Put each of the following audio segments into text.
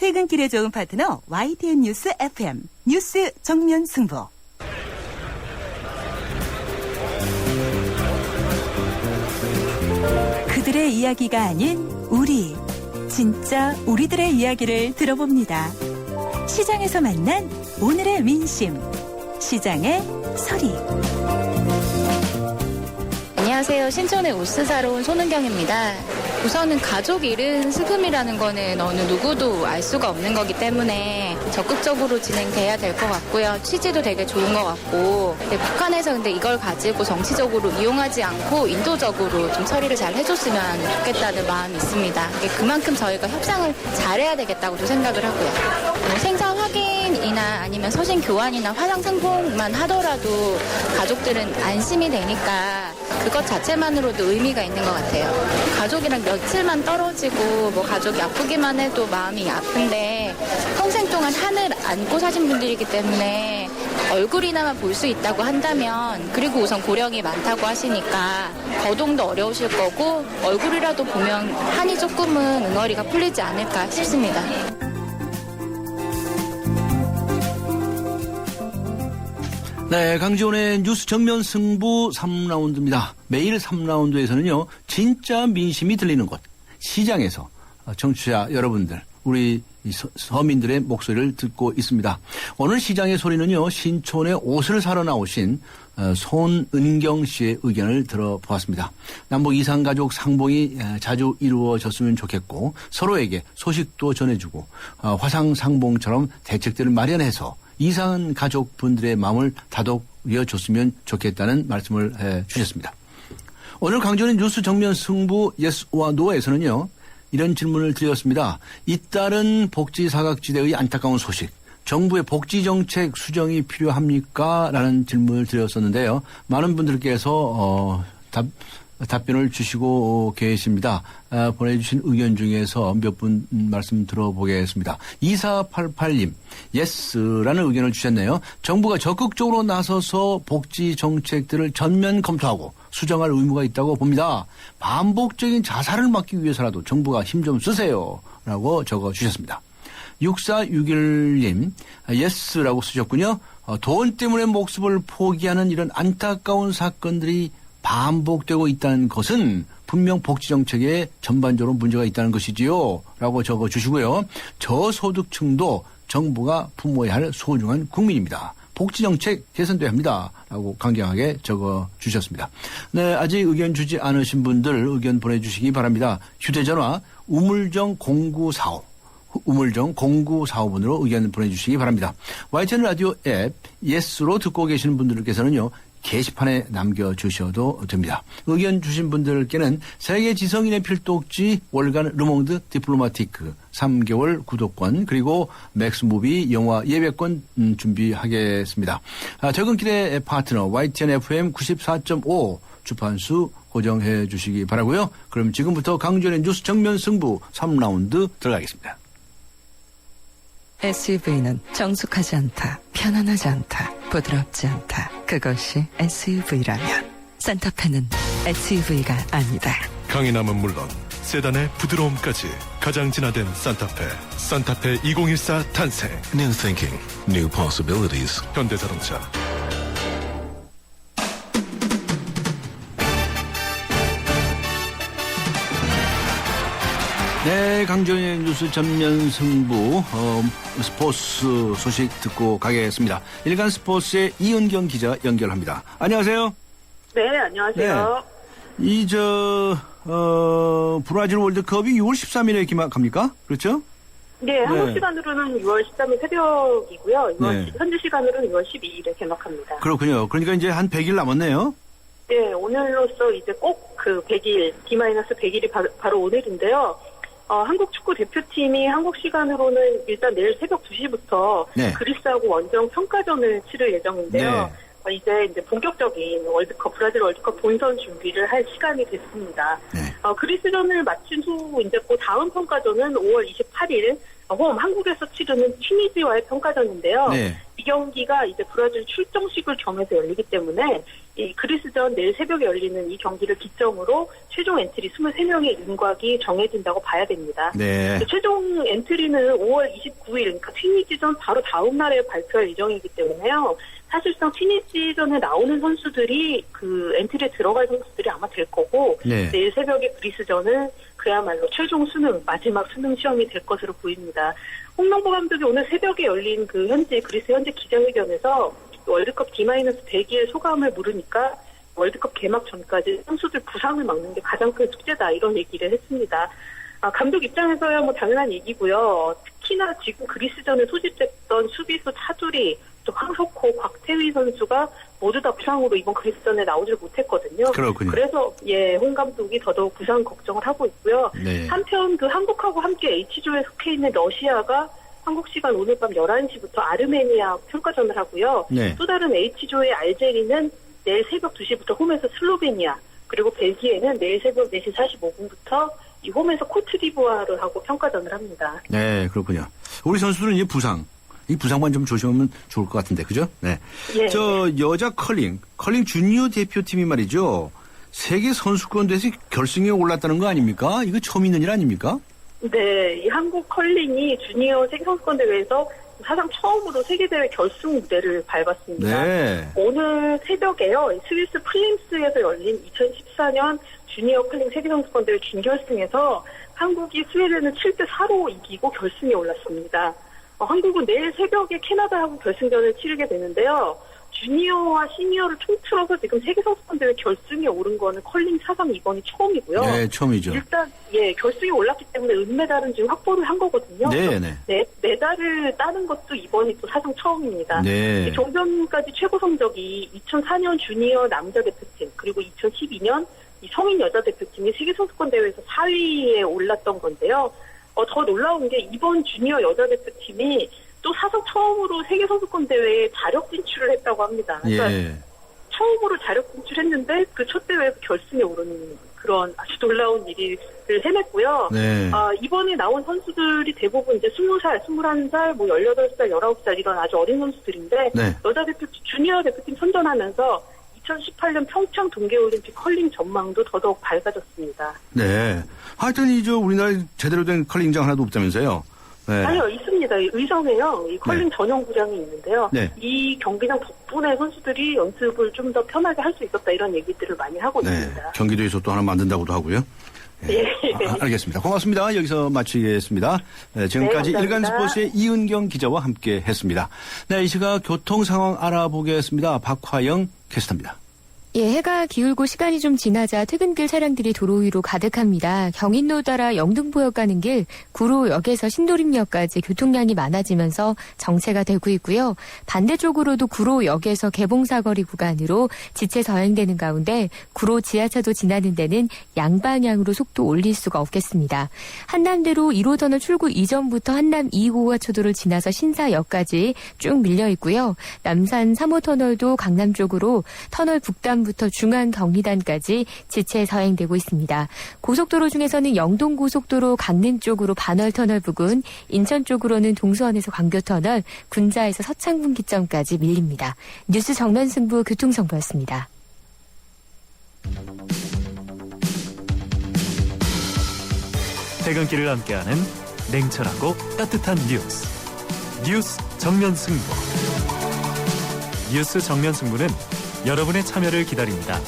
퇴근길에 좋은 파트너 YTN 뉴스 FM 뉴스 정면 승부. 그들의 이야기가 아닌 우리, 진짜 우리들의 이야기를 들어봅니다. 시장에서 만난 오늘의 민심, 시장의 소리. 안녕하세요. 신촌의 옷을 사러 온 손은경입니다. 우선은 가족 잃은 슬픔이라는 거는 어느 누구도 알 수가 없는 거기 때문에 적극적으로 진행돼야 될 것 같고요. 취지도 되게 좋은 것 같고, 북한에서 근데 이걸 가지고 정치적으로 이용하지 않고 인도적으로 좀 처리를 잘 해줬으면 좋겠다는 마음이 있습니다. 그만큼 저희가 협상을 잘해야 되겠다고도 생각을 하고요. 생산 확인이나 아니면 서신 교환이나 화상 상봉만 하더라도 가족들은 안심이 되니까 그것 자체만으로도 의미가 있는 것 같아요. 가족이랑 며칠만 떨어지고 가족이 아프기만 해도 마음이 아픈데 평생 동안 하늘 안고 사신 분들이기 때문에 얼굴이나마 볼 수 있다고 한다면, 그리고 우선 고령이 많다고 하시니까 거동도 어려우실 거고 얼굴이라도 보면 한이 조금은 응어리가 풀리지 않을까 싶습니다. 네, 강지원의 뉴스 정면 승부 3라운드입니다. 매일 3라운드에서는요, 진짜 민심이 들리는 곳, 시장에서 청취자 여러분들, 우리 서민들의 목소리를 듣고 있습니다. 오늘 시장의 소리는요, 신촌에 옷을 사러 나오신 손은경 씨의 의견을 들어보았습니다. 남북 이산가족 상봉이 자주 이루어졌으면 좋겠고, 서로에게 소식도 전해주고 화상상봉처럼 대책들을 마련해서 이산 가족분들의 마음을 다독여줬으면 좋겠다는 말씀을 해주셨습니다. 오늘 강조는 뉴스 정면 승부 예스와 노에서는요, 이런 질문을 드렸습니다. 잇따른 복지 사각지대의 안타까운 소식, 정부의 복지정책 수정이 필요합니까? 라는 질문을 드렸었는데요. 많은 분들께서 답변을 주시고 계십니다. 보내주신 의견 중에서 몇 분 말씀 들어보겠습니다. 2488님, 예스라는 의견을 주셨네요. 정부가 적극적으로 나서서 복지 정책들을 전면 검토하고 수정할 의무가 있다고 봅니다. 반복적인 자살을 막기 위해서라도 정부가 힘 좀 쓰세요. 라고 적어주셨습니다. 6461님, 예스라고 쓰셨군요. 돈 때문에 목숨을 포기하는 이런 안타까운 사건들이 반복되고 있다는 것은 분명 복지정책에 전반적으로 문제가 있다는 것이지요. 라고 적어주시고요. 저소득층도 정부가 품어야 할 소중한 국민입니다. 복지정책 개선돼야 합니다. 라고 강경하게 적어주셨습니다. 네, 아직 의견 주지 않으신 분들 의견 보내주시기 바랍니다. 휴대전화 우물정 0945 우물정 0945번으로 의견 보내주시기 바랍니다. YTN 라디오 앱 예스로 듣고 계시는 분들께서는요, 게시판에 남겨주셔도 됩니다. 의견 주신 분들께는 세계 지성인의 필독지 월간 르몽드 디플로마티크 3개월 구독권, 그리고 맥스무비 영화 예배권 준비하겠습니다. 퇴근길의 파트너 YTN FM 94.5 주판수 고정해 주시기 바라고요. 그럼 지금부터 강조의 뉴스 정면 승부 3라운드 들어가겠습니다. SUV는 정숙하지 않다, 편안하지 않다, 부드럽지 않다. 그것이 SUV라면 산타페는 SUV가 아니다. 강인함은 물론 세단의 부드러움까지 가장 진화된 산타페 2014 탄생. New thinking, new possibilities. 현대자동차. 네, 강조의 뉴스 전면 승부 스포츠 소식 듣고 가겠습니다. 일간 스포츠의 이은경 기자 연결합니다. 안녕하세요. 네, 안녕하세요. 네. 브라질 월드컵이 6월 13일에 개막합니까? 그렇죠? 네, 한국 시간으로는 6월 13일 새벽이고요. 네. 현지 시간으로는 6월 12일에 개막합니다. 그렇군요. 그러니까 이제 한 100일 남았네요. 네, 오늘로써 이제 꼭 그 100일, D-100일이 바로 오늘인데요. 한국 축구 대표팀이 한국 시간으로는 일단 내일 새벽 2시부터 네. 그리스하고 원정 평가전을 치를 예정인데요. 네. 이제 본격적인 브라질 월드컵 본선 준비를 할 시간이 됐습니다. 네. 그리스전을 마친 후 이제 그 다음 평가전은 5월 28일 홈 한국에서 치르는 튀니지와의 평가전인데요. 네. 이 경기가 이제 브라질 출정식을 겸해서 열리기 때문에 이 그리스전 내일 새벽에 열리는 이 경기를 기점으로 최종 엔트리 23명의 윤곽이 정해진다고 봐야 됩니다. 네. 최종 엔트리는 5월 29일, 그러니까 튀니지전 바로 다음 날에 발표할 예정이기 때문에요. 사실상 튀니지전에 나오는 선수들이 그 엔트리에 들어갈 선수들이 아마 될 거고 네. 내일 새벽에 그리스전은 그야말로 최종 수능, 마지막 수능 시험이 될 것으로 보입니다. 홍명보 감독이 오늘 새벽에 열린 그 그리스 현지 기자회견에서 월드컵 D-100일 소감을 물으니까 월드컵 개막 전까지 선수들 부상을 막는 게 가장 큰 숙제다 이런 얘기를 했습니다. 감독 입장에서야 뭐 당연한 얘기고요. 특히나 지금 그리스전에 소집됐던 수비수 차두리, 또 황석호, 곽태휘 선수가 모두 다 부상으로 이번 그리스전에 나오질 못했거든요. 그렇군요. 그래서 홍 감독이 더더욱 부상 걱정을 하고 있고요. 네. 한편 그 한국하고 함께 H조에 속해 있는 러시아가 한국 시간 오늘 밤 11시부터 아르메니아 평가전을 하고요. 네. 또 다른 H조의 알제리는 내일 새벽 2시부터 홈에서 슬로베니아, 그리고 벨기에는 내일 새벽 4시 45분부터 이 홈에서 코트디부아를 하고 평가전을 합니다. 네, 그렇군요. 우리 선수들은 이제 이 부상만 좀 조심하면 좋을 것 같은데, 그죠? 네. 예. 저 여자 컬링 주니어 대표팀이 말이죠. 세계 선수권 대회에서 결승에 올랐다는 거 아닙니까? 이거 처음 있는 일 아닙니까? 네, 이 한국 컬링이 주니어 세계선수권 대회에서 사상 처음으로 세계대회 결승 무대를 밟았습니다. 네. 오늘 새벽에요, 스위스 플림스에서 열린 2014년 주니어 컬링 세계선수권 대회 준결승에서 한국이 스웨덴을 7대4로 이기고 결승에 올랐습니다. 한국은 내일 새벽에 캐나다하고 결승전을 치르게 되는데요. 주니어와 시니어를 통틀어서 지금 세계선수권 대회 결승에 오른 거는 컬링 사상 이번이 처음이고요. 네, 처음이죠. 일단 결승에 올랐기 때문에 은메달은 지금 확보를 한 거거든요. 네. 메달을 따는 것도 이번이 또 사상 처음입니다. 네. 종전까지 최고 성적이 2004년 주니어 남자 대표팀, 그리고 2012년 이 성인 여자 대표팀이 세계선수권 대회에서 4위에 올랐던 건데요. 더 놀라운 게 이번 주니어 여자 대표팀이 또 사상 처음으로 세계선수권 대회에 자력 진출을 했다고 합니다. 그러니까 예. 처음으로 자력 진출했는데 그 첫 대회에서 결승에 오르는 그런 아주 놀라운 일을 해냈고요. 네. 이번에 나온 선수들이 대부분 이제 20살, 21살, 18살, 19살 이런 아주 어린 선수들인데 네. 여자 대표팀, 주니어 대표팀 선전하면서 2018년 평창 동계올림픽 컬링 전망도 더더욱 밝아졌습니다. 네. 하여튼 우리나라에 제대로 된 컬링장 하나도 없다면서요? 네. 아니요, 있습니다. 의성에요. 이 컬링 전용 구장이 있는데요. 네. 이 경기장 덕분에 선수들이 연습을 좀 더 편하게 할 수 있었다 이런 얘기들을 많이 하고 네. 있습니다. 경기도에서 또 하나 만든다고도 하고요. 네. 알겠습니다. 고맙습니다. 여기서 마치겠습니다. 네, 지금까지 네, 일간 감사합니다. 스포츠의 이은경 기자와 함께 했습니다. 네, 이 시각 교통 상황 알아보겠습니다. 박화영 캐스터입니다. 예, 해가 기울고 시간이 좀 지나자 퇴근길 차량들이 도로 위로 가득합니다. 경인로 따라 영등포역 가는 길, 구로역에서 신도림역까지 교통량이 많아지면서 정체가 되고 있고요. 반대쪽으로도 구로역에서 개봉사거리 구간으로 지체 서행되는 가운데 구로 지하차도 지나는 데는 양방향으로 속도 올릴 수가 없겠습니다. 한남대로 1호 터널 출구 이전부터 한남 2호가초도를 지나서 신사역까지 쭉 밀려 있고요. 남산 3호 터널도 강남 쪽으로 터널 북단 부터 중앙 경리단까지 지체 서행되고 있습니다. 고속도로 중에서는 영동고속도로 강릉 쪽으로 반월터널 부근, 인천 쪽으로는 동수원에서 광교터널, 군자에서 서창분기점까지 밀립니다. 뉴스 정면승부 교통정보였습니다. 퇴근길을 함께하는 냉철하고 따뜻한 뉴스 정면승부. 뉴스 정면승부는 여러분의 참여를 기다립니다.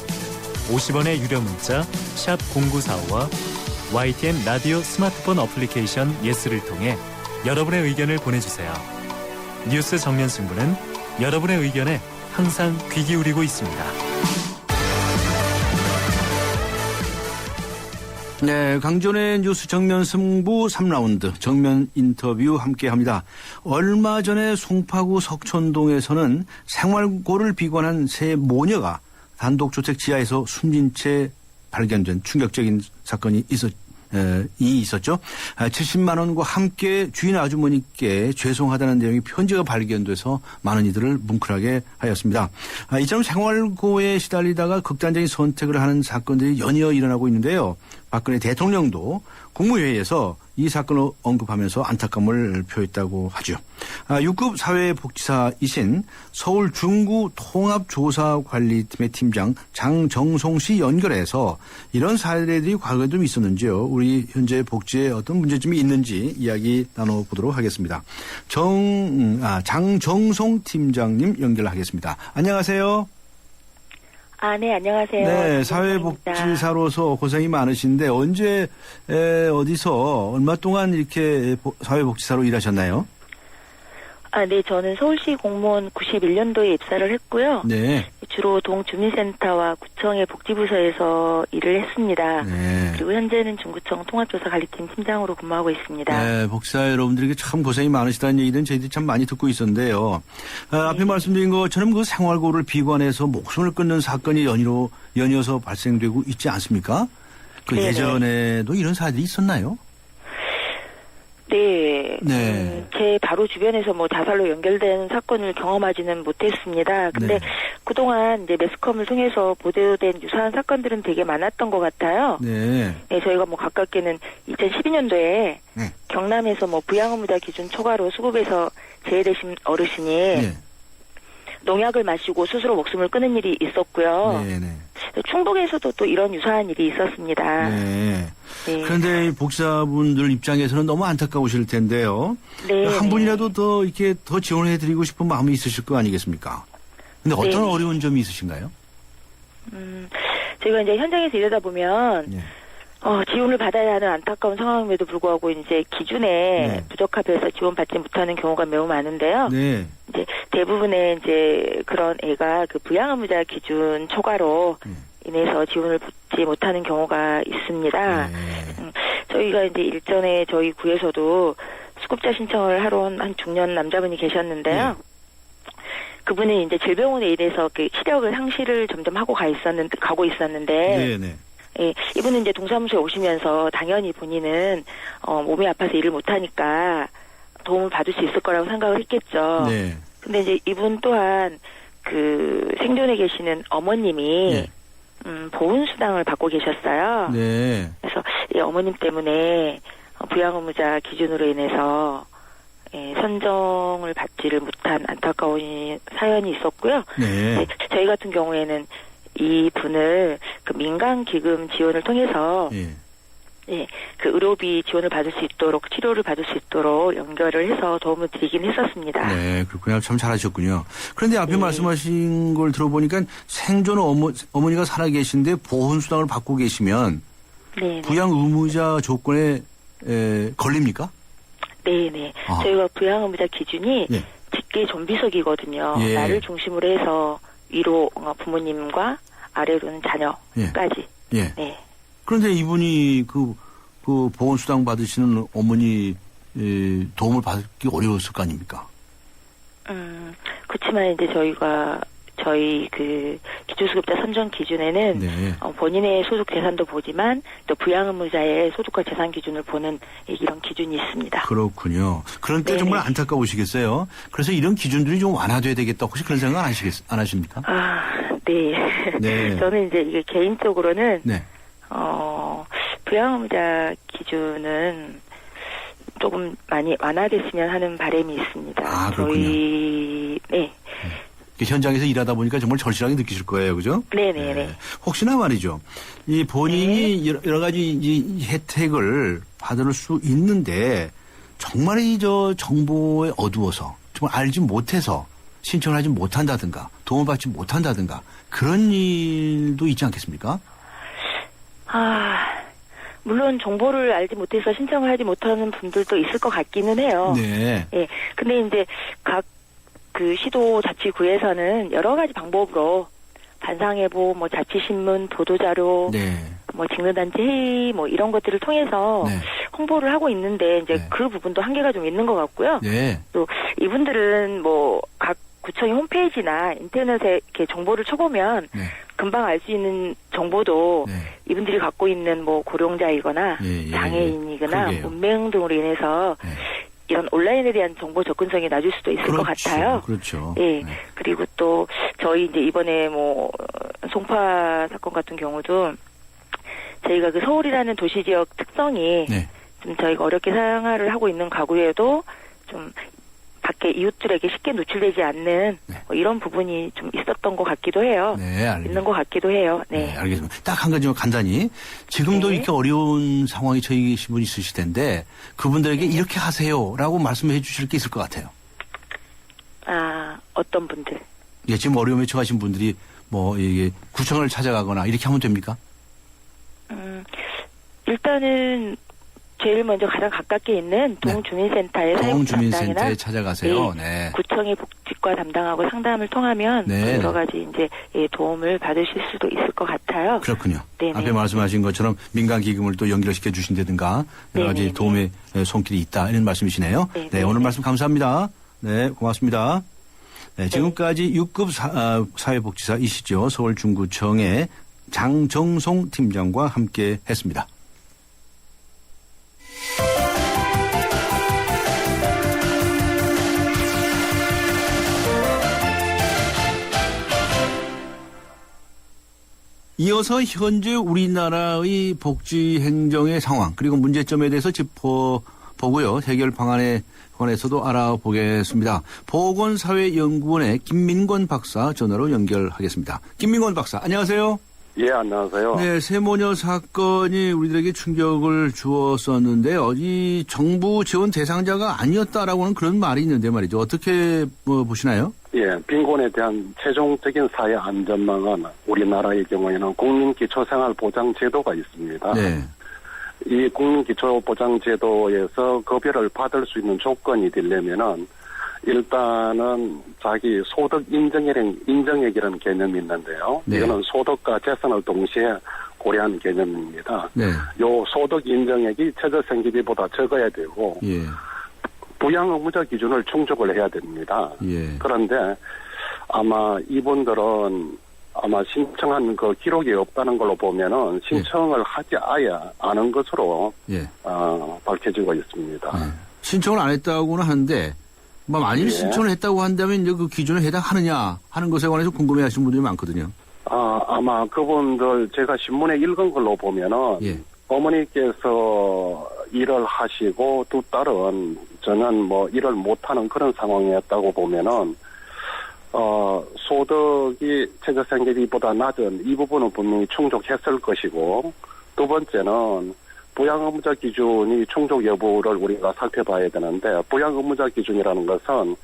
50원의 유료 문자 샵 0945와 YTN 라디오 스마트폰 어플리케이션 예스를 통해 여러분의 의견을 보내주세요. 뉴스 정면승부는 여러분의 의견에 항상 귀 기울이고 있습니다. 네, 강전의 뉴스 정면 승부 3라운드 정면 인터뷰 함께합니다. 얼마 전에 송파구 석촌동에서는 생활고를 비관한 세 모녀가 단독주택 지하에서 숨진 채 발견된 충격적인 사건이 있었죠. 70만 원과 함께 주인 아주머니께 죄송하다는 내용의 편지가 발견돼서 많은 이들을 뭉클하게 하였습니다. 이처럼 생활고에 시달리다가 극단적인 선택을 하는 사건들이 연이어 일어나고 있는데요. 박근혜 대통령도 국무회의에서 이 사건을 언급하면서 안타까움을 표했다고 하죠. 6급 사회복지사이신 서울 중구 통합조사관리팀의 팀장 장정송 씨 연결해서 이런 사례들이 과거에도 있었는지요. 우리 현재 복지에 어떤 문제점이 있는지 이야기 나눠보도록 하겠습니다. 장정송 팀장님 연결하겠습니다. 안녕하세요. 네, 안녕하세요. 네, 사회복지사로서 고생이 많으신데 언제 어디서 얼마 동안 이렇게 사회복지사로 일하셨나요? 네, 저는 서울시 공무원 91년도에 입사를 했고요. 네. 주로 동주민센터와 구청의 복지부서에서 일을 했습니다. 네. 그리고 현재는 중구청 통합조사관리팀 팀장으로 근무하고 있습니다. 네, 복지사 여러분들에게 참 고생이 많으시다는 얘기는 저희들이 참 많이 듣고 있었는데요. 앞에 말씀드린 것처럼 그 생활고를 비관해서 목숨을 끊는 사건이 연이어서 발생되고 있지 않습니까? 그 네네. 예전에도 이런 사례들이 있었나요? 네. 네. 제 바로 주변에서 뭐 자살로 연결된 사건을 경험하지는 못했습니다. 근데 네. 그동안 이제 매스컴을 통해서 보도된 유사한 사건들은 되게 많았던 것 같아요. 네. 네, 저희가 뭐 가깝게는 2012년도에 네. 경남에서 뭐 부양의무자 기준 초과로 수급에서 제외되신 어르신이 네. 농약을 마시고 스스로 목숨을 끊은 일이 있었고요. 네. 네. 충북에서도 또 이런 유사한 일이 있었습니다. 네. 네. 그런데 복지사분들 입장에서는 너무 안타까우실 텐데요. 네, 한 네. 분이라도 더 이렇게 더 지원해드리고 싶은 마음이 있으실 거 아니겠습니까? 근데 어떤 네. 어려운 점이 있으신가요? 저희가 이제 현장에서 일하다 보면 네. 지원을 받아야 하는 안타까운 상황임에도 불구하고 이제 기준에 네. 부적합해서 지원받지 못하는 경우가 매우 많은데요. 네. 이제 대부분의 이제 그런 애가 그 부양의무자 기준 초과로 인해서 지원을 받지 못하는 경우가 있습니다. 네. 저희가 이제 일전에 저희 구에서도 수급자 신청을 하러 온 한 중년 남자분이 계셨는데요. 네. 그분이 이제 질병으로 인해서 그 시력을 상실을 점점 하고 가고 있었는데, 네. 네. 예, 이분은 이제 동사무소에 오시면서 당연히 본인은 몸이 아파서 일을 못하니까 도움을 받을 수 있을 거라고 생각을 했겠죠. 네. 근데 이제 이분 또한 그 생존에 계시는 어머님이 네. 보훈수당을 받고 계셨어요. 네. 그래서 이 어머님 때문에 부양의무자 기준으로 인해서 선정을 받지를 못한 안타까운 사연이 있었고요. 네. 저희 같은 경우에는 이 분을 그 민간기금 지원을 통해서 네. 그 의료비 지원을 받을 수 있도록 치료를 받을 수 있도록 연결을 해서 도움을 드리긴 했었습니다. 네, 그렇군요. 참 잘하셨군요. 그런데 앞에 말씀하신 걸 들어보니까 생존 어머니가 살아계신데 보훈수당을 받고 계시면 네. 부양 의무자 조건에 걸립니까? 네네. 아. 저희가 부양의무자 기준이 예. 직계 좀비석이거든요. 예. 나를 중심으로 해서 위로 부모님과 아래로는 자녀까지. 예. 네. 그런데 이분이 그 보건수당 받으시는 어머니 도움을 받기 어려웠을 거 아닙니까? 그렇지만 이제 저희 그 기초수급자 선정 기준에는 네. 본인의 소득 재산도 보지만 또 부양의무자의 소득과 재산 기준을 보는 이런 기준이 있습니다. 그렇군요. 그런 때 네네. 정말 안타까우시겠어요. 그래서 이런 기준들이 좀 완화돼야 되겠다. 혹시 그런 생각 안 하십니까? 네. 네. 저는 이제 이게 개인적으로는 네. 부양의무자 기준은 조금 많이 완화됐으면 하는 바람이 있습니다. 아, 그렇군요. 네. 현장에서 일하다 보니까 정말 절실하게 느끼실 거예요, 그죠? 네네네. 네. 혹시나 말이죠. 이 본인이 여러 가지 이 혜택을 받을 수 있는데 정말 정보에 어두워서 정말 알지 못해서 신청을 하지 못한다든가 도움을 받지 못한다든가 그런 일도 있지 않겠습니까? 물론 정보를 알지 못해서 신청을 하지 못하는 분들도 있을 것 같기는 해요. 네. 예. 근데 이제 각 그 시도 자치구에서는 여러 가지 방법으로 반상회보, 뭐 자치신문, 보도자료, 네. 뭐 직능단체 회의, 뭐 이런 것들을 통해서 네. 홍보를 하고 있는데 이제 네. 그 부분도 한계가 좀 있는 것 같고요. 네. 또 이분들은 뭐 각 구청의 홈페이지나 인터넷에 이렇게 정보를 쳐보면 네. 금방 알 수 있는 정보도 네. 이분들이 갖고 있는 뭐 고령자이거나 예, 예. 장애인이거나 그러게요. 문맹 등으로 인해서 네. 이런 온라인에 대한 정보 접근성이 낮을 수도 있을 것 같아요. 그렇죠. 예. 네. 그리고 또 저희 이제 이번에 뭐 송파 사건 같은 경우도 저희가 그 서울이라는 도시 지역 특성이 네. 좀 저희가 어렵게 생활을 하고 있는 가구에도 좀 밖에 이웃들에게 쉽게 노출되지 않는 네. 뭐 이런 부분이 좀 있었던 것 같기도 해요. 네, 알겠습니다. 있는 것 같기도 해요. 네. 네, 알겠습니다. 딱 한 가지만 간단히. 지금도 네. 이렇게 어려운 상황에 처해 계신 분이 있으실 텐데 그분들에게 이렇게 하세요라고 말씀해 주실 게 있을 것 같아요. 아, 어떤 분들? 예, 지금 어려움에 처하신 분들이 뭐 이게 구청을 찾아가거나 이렇게 하면 됩니까? 일단은 제일 먼저 가장 가깝게 있는 동주민센터의 사용 동주민센터에 담당이나 찾아가세요. 네. 구청의 복지과 담당하고 상담을 통하면 네. 여러 가지 이제 도움을 받으실 수도 있을 것 같아요. 그렇군요. 네네. 앞에 말씀하신 것처럼 민간 기금을 또 연결시켜 주신다든가 여러 가지 네네네. 도움의 손길이 있다 이런 말씀이시네요. 네네. 네, 오늘 말씀 감사합니다. 네, 고맙습니다. 네, 지금까지 6급 사회복지사이시죠. 서울중구청의 장정송 팀장과 함께 했습니다. 이어서 현재 우리나라의 복지 행정의 상황 그리고 문제점에 대해서 짚어보고요. 해결 방안에 관해서도 알아보겠습니다. 보건사회연구원의 김민권 박사 전화로 연결하겠습니다. 김민권 박사, 안녕하세요. 예, 안녕하세요. 네, 세모녀 사건이 우리들에게 충격을 주었었는데요. 이 정부 지원 대상자가 아니었다라고는 그런 말이 있는데 말이죠. 어떻게 보시나요? 예, 빈곤에 대한 최종적인 사회 안전망은 우리나라의 경우에는 국민기초생활보장제도가 있습니다. 네. 이 국민기초보장제도에서 급여를 받을 수 있는 조건이 되려면은 일단은 자기 소득 인정액이라는 개념이 있는데요. 네. 이거는 소득과 재산을 동시에 고려한 개념입니다. 네. 요 소득 인정액이 최저생계비보다 적어야 되고 예. 부양 의무자 기준을 충족을 해야 됩니다. 예. 그런데 아마 이분들은 아마 신청한 그 기록이 없다는 걸로 보면은 신청을 하지 아예 않은 것으로 예. 밝혀지고 있습니다. 네. 신청을 안 했다고는 하는데 만일 예. 신청을 했다고 한다면 이제 그 기준에 해당하느냐 하는 것에 관해서 궁금해하시는 분들이 많거든요. 아마 그분들 제가 신문에 읽은 걸로 보면은 예. 어머니께서 일을 하시고 두 딸은 전혀 뭐 일을 못하는 그런 상황이었다고 보면은 소득이 최저생계비보다 낮은 이 부분은 분명히 충족했을 것이고 두 번째는 부양의무자 기준이 충족 여부를 우리가 살펴봐야 되는데 부양의무자 기준이라는 것은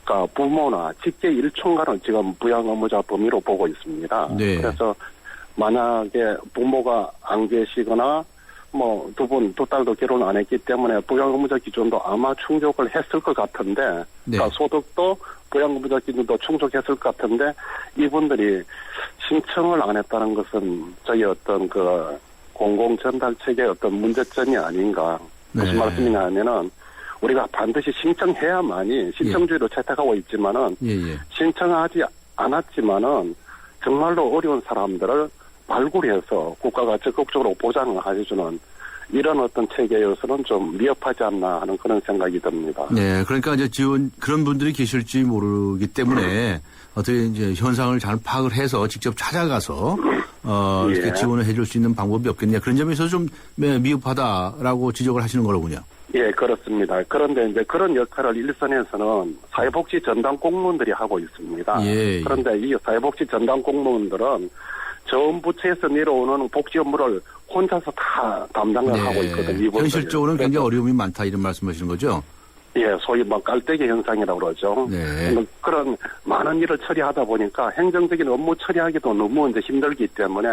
그러니까 부모나 직계 일촌간을 지금 부양의무자 범위로 보고 있습니다. 네. 그래서 만약에 부모가 안 계시거나 뭐 두 딸도 결혼 안 했기 때문에 부양의무자 기준도 아마 충족을 했을 것 같은데 네. 그러니까 소득도 부양의무자 기준도 충족했을 것 같은데 이분들이 신청을 안 했다는 것은 저희 어떤 그 공공전달책의 어떤 문제점이 아닌가. 무슨 네. 말씀이냐 하면은 우리가 반드시 신청해야만이 신청주의로 채택하고 있지만은 예. 신청하지 않았지만은 정말로 어려운 사람들을 발굴해서 국가가 적극적으로 보장을 해주는 이런 어떤 체계에서는 좀 미흡하지 않나 하는 그런 생각이 듭니다. 네, 그러니까 이제 지원 그런 분들이 계실지 모르기 때문에 어떻게 이제 현상을 잘 파악을 해서 직접 찾아가서 이렇게 지원을 해줄 수 있는 방법이 없겠냐 그런 점에서 좀 미흡하다라고 지적을 하시는 거로군요. 예, 그렇습니다. 그런데 이제 그런 역할을 일선에서는 사회복지 전담 공무원들이 하고 있습니다. 예. 그런데 이 사회복지 전담 공무원들은 전 부처에서 내려오는 복지 업무를 혼자서 다 담당을 하고 있거든요. 이분들이. 현실적으로는 굉장히 어려움이 많다 이런 말씀하시는 거죠? 예, 소위 뭐 깔때기 현상이라고 그러죠. 네. 그런 많은 일을 처리하다 보니까 행정적인 업무 처리하기도 너무 이제 힘들기 때문에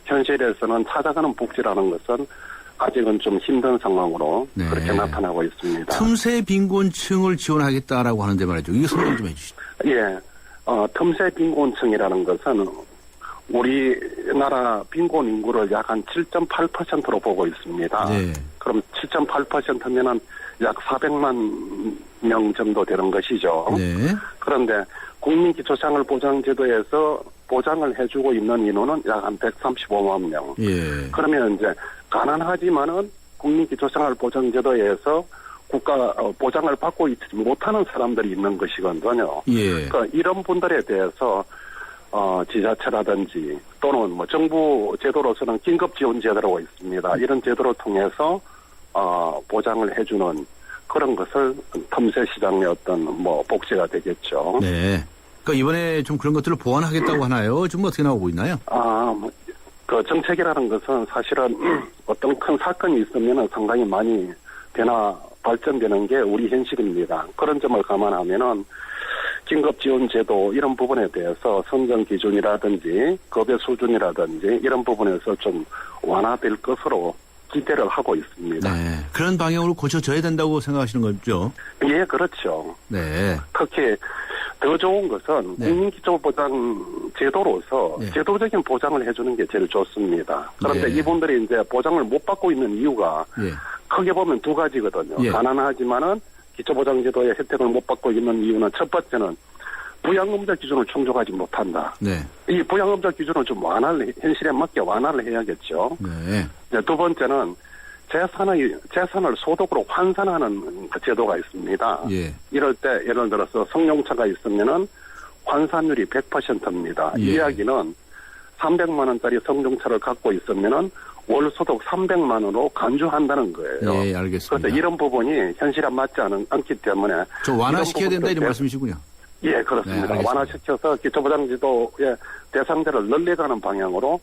현실에서는 찾아가는 복지라는 것은 아직은 좀 힘든 상황으로 네. 그렇게 나타나고 있습니다. 틈새 빈곤층을 지원하겠다라고 하는데 말이죠. 이거 설명 좀 해주시죠. 예, 틈새 빈곤층이라는 것은 우리나라 빈곤 인구를 약 한 7.8%로 보고 있습니다. 네. 그럼 7.8%면은 약 400만 명 정도 되는 것이죠. 네. 그런데 국민기초생활보장제도에서 보장을 해주고 있는 인원은 약 한 135만 명. 예. 그러면 이제 가난하지만은 국민기초생활보장제도에서 국가 보장을 받고 있지 못하는 사람들이 있는 것이거든요. 예. 그러니까 이런 분들에 대해서 지자체라든지 또는 뭐 정부 제도로서는 긴급지원제도라고 있습니다. 이런 제도를 통해서 보장을 해주는 그런 것을 틈새시장의 어떤 뭐 복지가 되겠죠. 네. 그러니까 이번에 좀 그런 것들을 보완하겠다고 하나요? 좀 어떻게 나오고 있나요? 그 정책이라는 것은 사실은 어떤 큰 사건이 있으면 상당히 많이 발전되는 게 우리 현실입니다. 그런 점을 감안하면은 긴급지원제도 이런 부분에 대해서 선정 기준이라든지 급여 수준이라든지 이런 부분에서 좀 완화될 것으로 기대를 하고 있습니다. 네. 그런 방향으로 고쳐져야 된다고 생각하시는 거죠? 예, 그렇죠. 네. 특히 더 좋은 것은 국민기초보장 제도로서 제도적인 보장을 해주는 게 제일 좋습니다. 그런데 이분들이 이제 보장을 못 받고 있는 이유가 크게 보면 두 가지거든요. 가난하지만은 기초보장제도의 혜택을 못 받고 있는 이유는 첫 번째는 부양의무자 기준을 충족하지 못한다. 네. 이 부양의무자 기준을 좀 현실에 맞게 완화를 해야겠죠. 네. 이제 두 번째는 재산을 소득으로 환산하는 제도가 있습니다. 이럴 때 예를 들어서 성룡차가 있으면은 환산율이 100%입니다. 이 이야기는 300만 원짜리 성룡차를 갖고 있으면은 월 소득 300만 원으로 간주한다는 거예요. 예, 알겠습니다. 그래서 이런 부분이 현실에 맞지 않기 때문에 좀 완화시켜야 된다 이런 말씀이시군요. 예, 그렇습니다. 네, 완화시켜서 기초보장제도의 대상자를 늘려가는 방향으로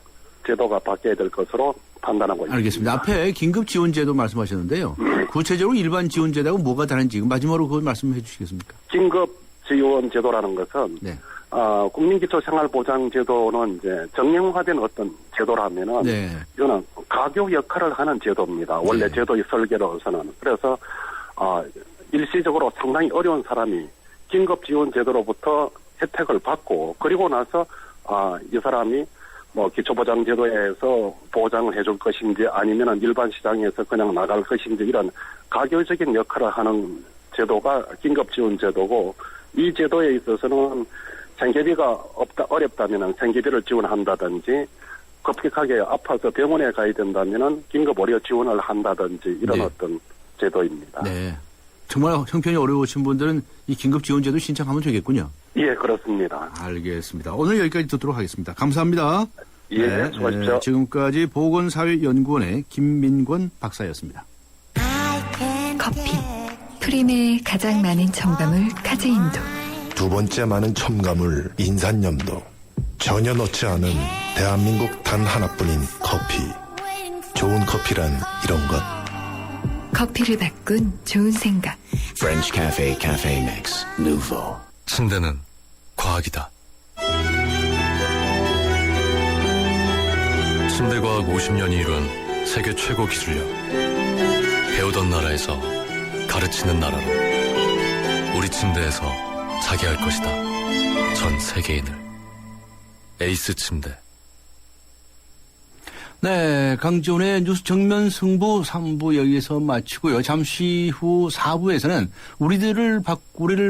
제도가 바뀌어야 될 것으로 판단하고 있습니다. 알겠습니다. 앞에 긴급지원제도 말씀하셨는데요. 구체적으로 일반 지원제도하고 뭐가 다른지 마지막으로 그걸 말씀해 주시겠습니까? 긴급지원제도라는 것은 국민기초생활보장제도는 이제 정형화된 어떤 제도라면은 이거는 가교 역할을 하는 제도입니다. 원래 제도의 설계로서는. 그래서 일시적으로 상당히 어려운 사람이 긴급지원제도로부터 혜택을 받고 그리고 나서 이 사람이 뭐 기초보장제도에서 보장을 해줄 것인지 아니면은 일반 시장에서 그냥 나갈 것인지 이런 가교적인 역할을 하는 제도가 긴급지원제도고 이 제도에 있어서는 생계비가 어렵다면은 생계비를 지원한다든지 급격하게 아파서 병원에 가야 된다면은 긴급 의료 지원을 한다든지 이런 어떤 제도입니다. 네. 정말 형편이 어려우신 분들은 이 긴급지원제도 신청하면 되겠군요. 예, 그렇습니다. 알겠습니다. 오늘 여기까지 듣도록 하겠습니다. 감사합니다. 예, 수고하십시오. 지금까지 보건사회연구원의 김민권 박사였습니다. 커피. 프림의 가장 많은 첨가물 카제인도. 두 번째 많은 첨가물 인산염도. 전혀 넣지 않은 대한민국 단 하나뿐인 커피. 좋은 커피란 이런 것. 커피를 바꾼 좋은 생각. French Cafe Cafe Mix Nouveau. 침대는 과학이다. 침대과학 50년이 이룬 세계 최고 기술력. 배우던 나라에서 가르치는 나라로 우리 침대에서 자기 할 것이다. 전 세계인을. 에이스 침대. 네, 강지훈의 뉴스 정면 승부 3부 여기서 마치고요. 잠시 후 4부에서는 우리를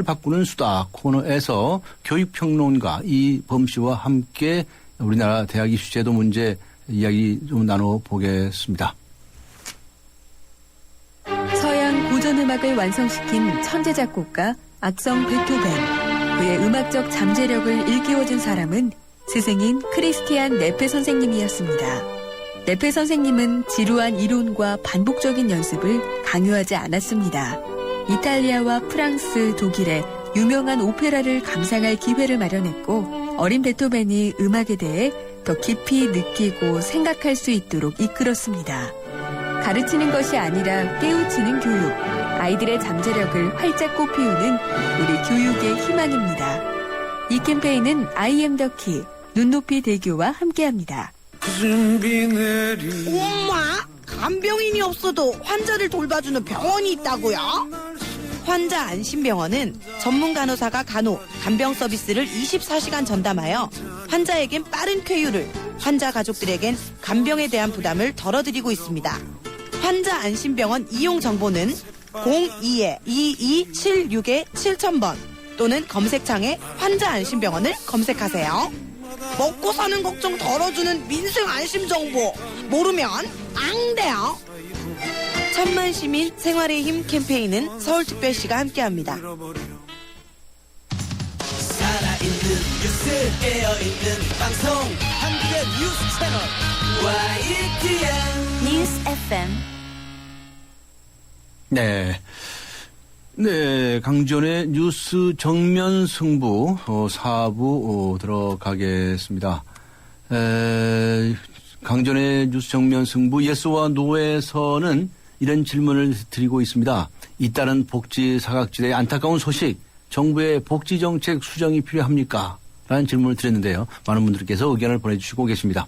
바꾸는 수다 코너에서 교육평론가 이범 씨와 함께 우리나라 대학 이슈 제도 문제 이야기 좀 나눠보겠습니다. 서양 고전음악을 완성시킨 천재 작곡가 악성 베토벤. 그의 음악적 잠재력을 일깨워준 사람은 스승인 크리스티안 네페 선생님이었습니다. 네페 선생님은 지루한 이론과 반복적인 연습을 강요하지 않았습니다. 이탈리아와 프랑스, 독일의 유명한 오페라를 감상할 기회를 마련했고 어린 베토벤이 음악에 대해 더 깊이 느끼고 생각할 수 있도록 이끌었습니다. 가르치는 것이 아니라 깨우치는 교육, 아이들의 잠재력을 활짝 꽃피우는 우리 교육의 희망입니다. 이 캠페인은 I am the key, 눈높이 대교와 함께합니다. 엄마, 간병인이 없어도 환자를 돌봐주는 병원이 있다고요? 환자 안심병원은 전문 간호사가 간병 서비스를 24시간 전담하여 환자에겐 빠른 쾌유를, 환자 가족들에겐 간병에 대한 부담을 덜어드리고 있습니다. 환자 안심병원 이용 정보는 02-2276-7000번 또는 검색창에 환자 안심병원을 검색하세요. 먹고 사는 걱정 덜어주는 민생 안심 정보 모르면 안 돼요. 천만 시민 생활의 힘 캠페인은 서울특별시가 함께합니다. 살아있는 뉴스 깨어있는 방송 한국의 뉴스 채널 YTN 뉴스 FM. 네, 강지원의 뉴스 정면 승부 4부 들어가겠습니다. 강지원의 뉴스 정면 승부 예스와 노에서는 이런 질문을 드리고 있습니다. 잇따른 복지 사각지대의 안타까운 소식, 정부의 복지정책 수정이 필요합니까? 라는 질문을 드렸는데요. 많은 분들께서 의견을 보내주시고 계십니다.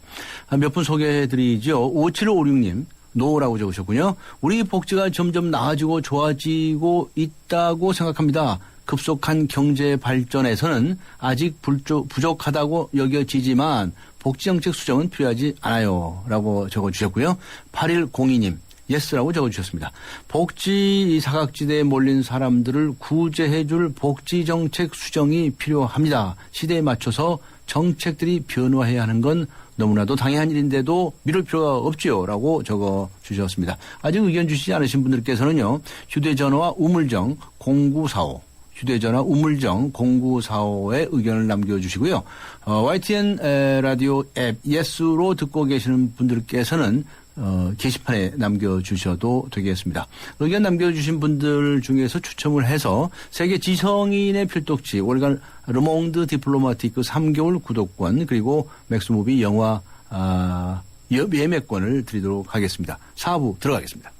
몇 분 소개해드리죠. 5756님. 노라고 적으셨군요. 우리 복지가 점점 나아지고 좋아지고 있다고 생각합니다. 급속한 경제 발전에서는 아직 부족하다고 여겨지지만 복지정책 수정은 필요하지 않아요. 라고 적어주셨고요. 8102님. 예스라고 적어주셨습니다. 복지 사각지대에 몰린 사람들을 구제해줄 복지정책 수정이 필요합니다. 시대에 맞춰서 정책들이 변화해야 하는 건 너무나도 당연한 일인데도 미룰 필요가 없지요. 라고 적어주셨습니다. 아직 의견 주시지 않으신 분들께서는요. 휴대전화와 우물정 0945 휴대전화 우물정 0945에 의견을 남겨주시고요. YTN 라디오 앱 예스로 듣고 계시는 분들께서는 게시판에 남겨주셔도 되겠습니다. 의견 남겨주신 분들 중에서 추첨을 해서 세계 지성인의 필독지 월간 르몽드 디플로마티크 3개월 구독권 그리고 맥스무비 영화 예매권을 드리도록 하겠습니다. 4부 들어가겠습니다.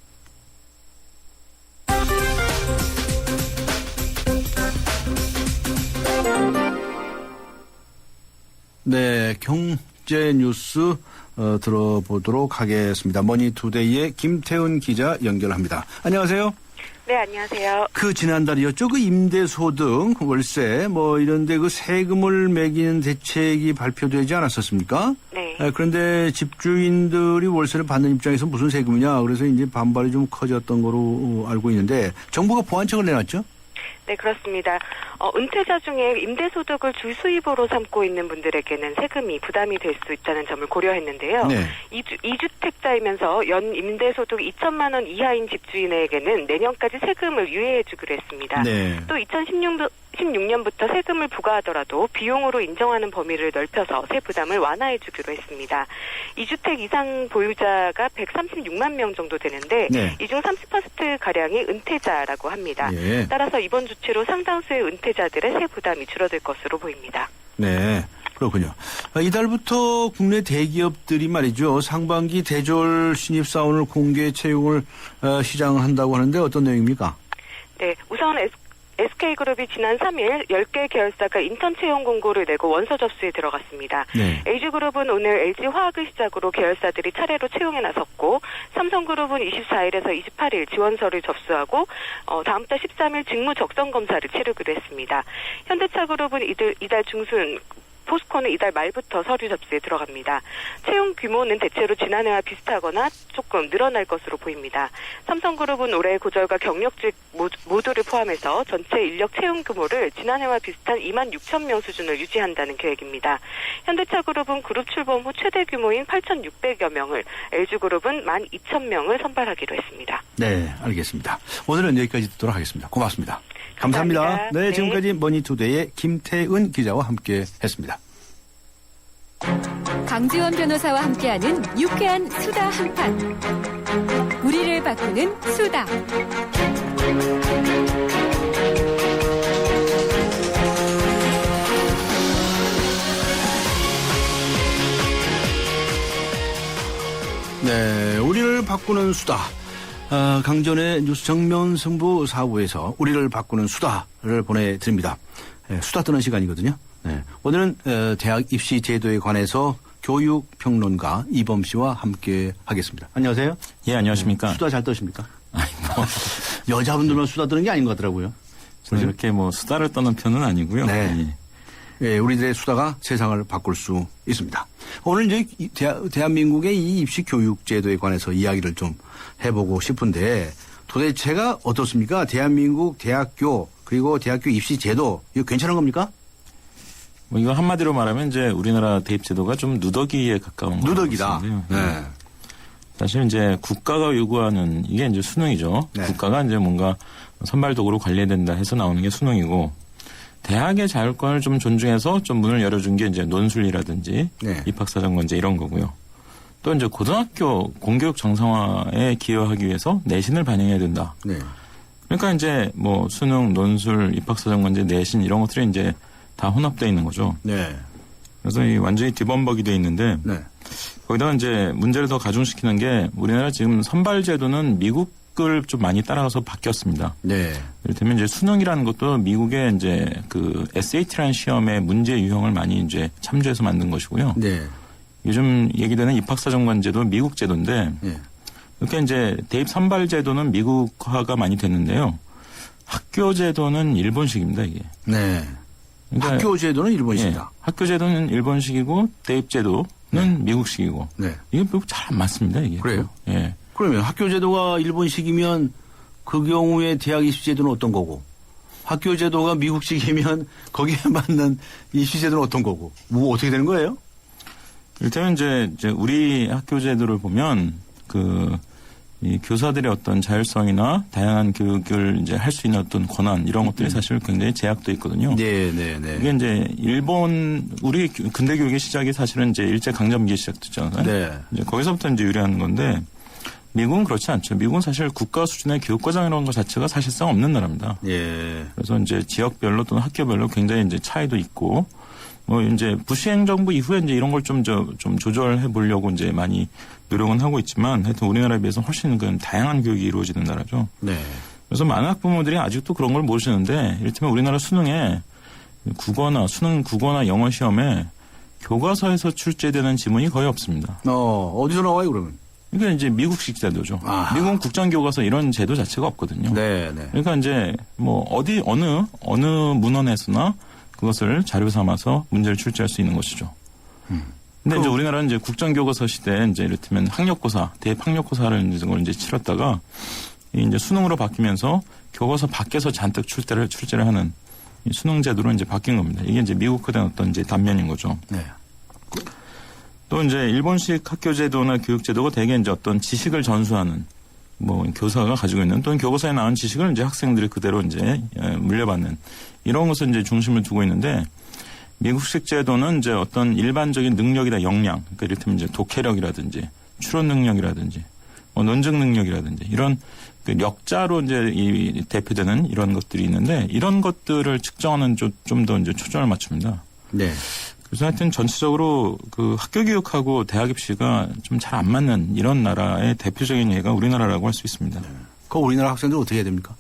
네, 경제 뉴스 들어보도록 하겠습니다. 머니투데이의 김태훈 기자 연결합니다. 안녕하세요. 네, 안녕하세요. 지난달이었죠. 임대소득, 월세, 이런데 세금을 매기는 대책이 발표되지 않았었습니까? 네. 그런데 집주인들이 월세를 받는 입장에서 무슨 세금이냐. 그래서 이제 반발이 좀 커졌던 거로 알고 있는데 정부가 보완책을 내놨죠? 네, 그렇습니다. 은퇴자 중에 임대소득을 주 수입으로 삼고 있는 분들에게는 세금이 부담이 될 수 있다는 점을 고려했는데요. 네. 2주택자이면서 연 임대소득 2천만 원 이하인 집주인에게는 내년까지 세금을 유예해 주기로 했습니다. 네. 또 2016년부터 세금을 부과하더라도 비용으로 인정하는 범위를 넓혀서 세 부담을 완화해 주기로 했습니다. 2주택 이상 보유자가 136만 명 정도 되는데 네. 이 중 30%가량이 은퇴자라고 합니다. 네. 따라서 이번 조치로 상당수의 은퇴자들의 세 부담이 줄어들 것으로 보입니다. 네. 그렇군요. 이달부터 국내 대기업들이 말이죠. 상반기 대졸 신입사원을 공개 채용을 시작한다고 하는데 어떤 내용입니까? 네. 우선 SK그룹이 지난 3일 10개 계열사가 인턴 채용 공고를 내고 원서 접수에 들어갔습니다. 네. LG그룹은 오늘 LG화학을 시작으로 계열사들이 차례로 채용에 나섰고 삼성그룹은 24일에서 28일 지원서를 접수하고 다음 달 13일 직무 적성 검사를 치르기로 했습니다. 현대차그룹은 이달 중순 포스코는 이달 말부터 서류 접수에 들어갑니다. 채용 규모는 대체로 지난해와 비슷하거나 조금 늘어날 것으로 보입니다. 삼성그룹은 올해 고졸과 경력직 모두를 포함해서 전체 인력 채용 규모를 지난해와 비슷한 2만 6천 명 수준을 유지한다는 계획입니다. 현대차그룹은 그룹 출범 후 최대 규모인 8,600여 명을, LG그룹은 1만 2천 명을 선발하기로 했습니다. 네, 알겠습니다. 오늘은 여기까지 듣도록 하겠습니다. 고맙습니다. 감사합니다. 네, 지금까지 머니투데이의 김태은 기자와 함께 했습니다. 강지원 변호사와 함께하는 유쾌한 수다 한판. 우리를 바꾸는 수다. 네, 우리를 바꾸는 수다. 강전의 뉴스 정면 승부 4부에서 우리를 바꾸는 수다를 보내드립니다. 수다 떠는 시간이거든요. 네. 오늘은 대학 입시 제도에 관해서 교육평론가 이범 씨와 함께 하겠습니다. 안녕하세요. 예, 안녕하십니까. 수다 잘 떠십니까? 여자분들만 수다 떠는 게 아닌 것 같더라고요. 저는 이렇게 수다를 떠는 편은 아니고요. 네. 예, 우리들의 수다가 세상을 바꿀 수 있습니다. 오늘 이제 대한민국의 이 입시 교육 제도에 관해서 이야기를 좀 해보고 싶은데 도대체가 어떻습니까? 대한민국 대학교 그리고 대학교 입시 제도 이거 괜찮은 겁니까? 이거 한마디로 말하면 이제 우리나라 대입 제도가 좀 누더기에 가까운 누더기다. 네. 사실 이제 국가가 요구하는 이게 이제 수능이죠. 네. 국가가 이제 뭔가 선발 도구로 관리해야 된다 해서 나오는 게 수능이고 대학의 자율권을 좀 존중해서 좀 문을 열어준 게 이제 논술이라든지 네. 입학사정관제 이런 거고요. 또 이제 고등학교 공교육 정상화에 기여하기 위해서 내신을 반영해야 된다. 네. 그러니까 이제 뭐 수능, 논술, 입학사정관제, 내신 이런 것들이 이제 다 혼합되어 있는 거죠. 네. 그래서 이 완전히 뒤범벅이 돼 있는데 네. 거기다가 이제 문제를 더 가중시키는 게 우리나라 지금 선발제도는 미국을 좀 많이 따라가서 바뀌었습니다. 네. 이를테면 이제 수능이라는 것도 미국의 이제 그 SAT라는 시험의 문제 유형을 많이 이제 참조해서 만든 것이고요. 네. 요즘 얘기되는 입학사정관제도 미국 제도인데 네. 이렇게 이제 대입 선발 제도는 미국화가 많이 됐는데요. 학교 제도는 일본식입니다, 이게. 네. 그러니까 학교 제도는 일본식이다. 예, 학교 제도는 일본식이고 대입 제도는 미국식이고. 네. 이게 잘 안 맞습니다, 이게. 그래요? 예. 그러면 학교 제도가 일본식이면 그 경우에 대학 입시 제도는 어떤 거고? 학교 제도가 미국식이면 거기에 맞는 입시 제도는 어떤 거고? 뭐 어떻게 되는 거예요? 이를테면 이제 우리 학교 제도를 보면 이 교사들의 어떤 자율성이나 다양한 교육을 이제 할 수 있는 어떤 권한 이런 것들이 사실 굉장히 제약도 있거든요. 네, 네, 네. 이게 이제 우리 근대 교육의 시작이 사실은 이제 일제 강점기 시작됐잖아요. 네. 이제 거기서부터 이제 유래하는 건데 미국은 그렇지 않죠. 미국은 사실 국가 수준의 교육과정 이런 것 자체가 사실상 없는 나라입니다. 예. 그래서 이제 지역별로 또는 학교별로 굉장히 이제 차이도 있고 뭐 이제 부시 행정부 이후에 이제 이런 걸 좀 조절해 보려고 이제 많이 노력은 하고 있지만 하여튼 우리나라에 비해서 훨씬 다양한 교육이 이루어지는 나라죠. 네. 그래서 많은 학부모들이 아직도 그런 걸 모르시는데 이를테면 우리나라 수능에 수능 국어나 영어 시험에 교과서에서 출제되는 지문이 거의 없습니다. 어디서 나와요, 그러면? 그러니까 이제 미국식 제도죠. 미국은 국정교과서 이런 제도 자체가 없거든요. 네, 네. 그러니까 이제 뭐 어느 문헌에서나 그것을 자료 삼아서 문제를 출제할 수 있는 것이죠. 근데 이제 우리나라는 이제 국정교과서 시대에 이제 이를테면 학력고사, 대학력고사를 이제 치렀다가 이제 수능으로 바뀌면서 교과서 밖에서 잔뜩 출제를 하는 이 수능 제도로 이제 바뀐 겁니다. 이게 이제 미국화된 어떤 이제 단면인 거죠. 네. 또 이제 일본식 학교 제도나 교육 제도가 대개 이제 어떤 지식을 전수하는 뭐 교사가 가지고 있는 또는 교과서에 나온 지식을 이제 학생들이 그대로 이제 물려받는 이런 것을 이제 중심을 두고 있는데 미국식 제도는 이제 어떤 일반적인 능력이나 역량, 그러니까 이를테면 이제 독해력이라든지 추론 능력이라든지 뭐 논증 능력이라든지 이런 그 역자로 이제 이 대표되는 이런 것들이 있는데 이런 것들을 측정하는 좀 더 이제 초점을 맞춥니다. 네. 그래서 하여튼 전체적으로 그 학교 교육하고 대학 입시가 좀 잘 안 맞는 이런 나라의 대표적인 예가 우리나라라고 할 수 있습니다. 그 우리나라 학생들 어떻게 해야 됩니까?